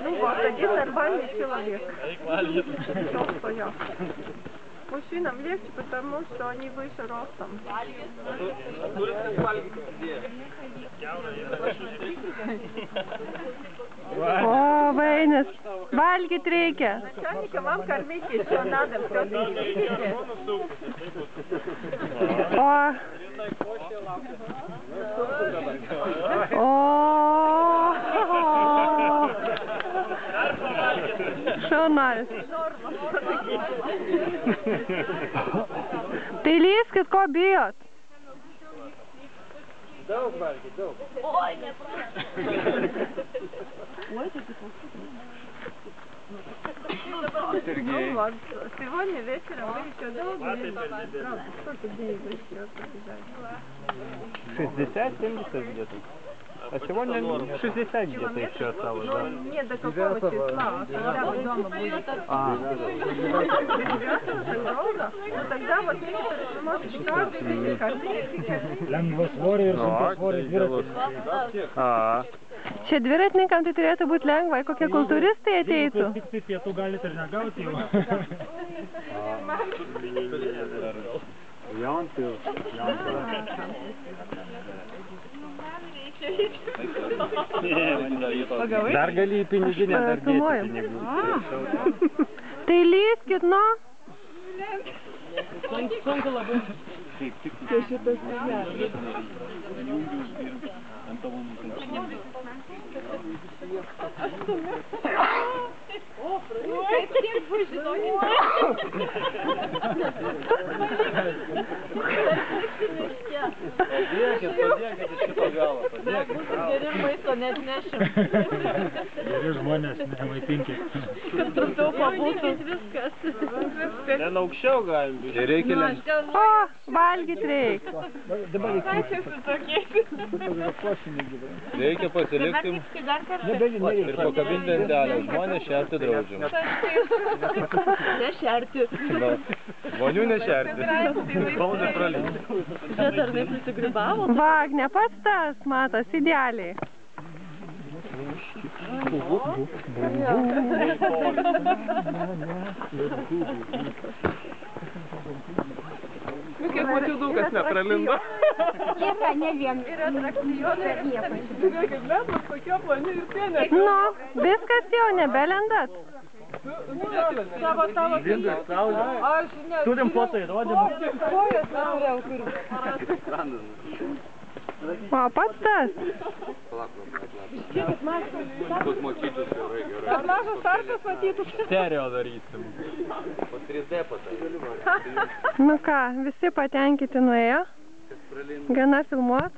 Ну вот, один нормальный человек. Мужчинам легче, потому что они выше ростом. О, Vainis, valgyt reikia. Начальника вам кормить еще надо, все видите. Šaunuolis. Tai lyskit, ko bijot? Daug valgyti, daug. Ой, ну вот, сегодня вечером вы еще долго ездите. Сколько дней вы еще побежали? 60-70 где-то. А сегодня 60 где-то еще осталось, да? Ну, не до какого числа, когда вы дома будете. Так долго? Ну тогда вот некоторые можете каждый день кормить. Lengvasvoriai ir sunkiasvoriai dviratininkai. Čia dviratininkam tai turėtų būti lengva, kokie kultūristai ateitų. Tik tai pietų galite ir negauti jau. Jantil. Dar gali į piniginę dar dėti pinigų. Tai lyskit, nu. Sunku labai. Tai šitas negali. Kaip tiek bus, žinokit. Padėkit iš šito galo, padėkit. Geri maisto net nešim. Geri žmonės, nemaipinkit. Kad daugiau pabūtų viskas. Ten aukščiau galim būti. Reikia lengti. O, valgyt reik. Reikia pasilikti ir pakabinti lentelę. Žmonės šerti draudžiam. Nešerti. Žmonių nešerti. Baudą pralinti. Čia dar taip nusigribavo. Vagne, pats tas, matos, idealiai. Kiek mačiau daug kas nepralindo. Yra ne vien. Yra atrakcijonai ir nieko. Žiūrėkit, mes tokie plani ir pienė. Nu, viskas jau, nebelendat. Tavo. Vindas saulė. Turim foto įrodymą. Kojas neturėjau, kur. O, pats tas. Bus matytus gerai. Kad mažas startas matytus. Stereo darysim. Po 3D patai. Nu ką, visi patenkinti nuėjo. Gana filmuot.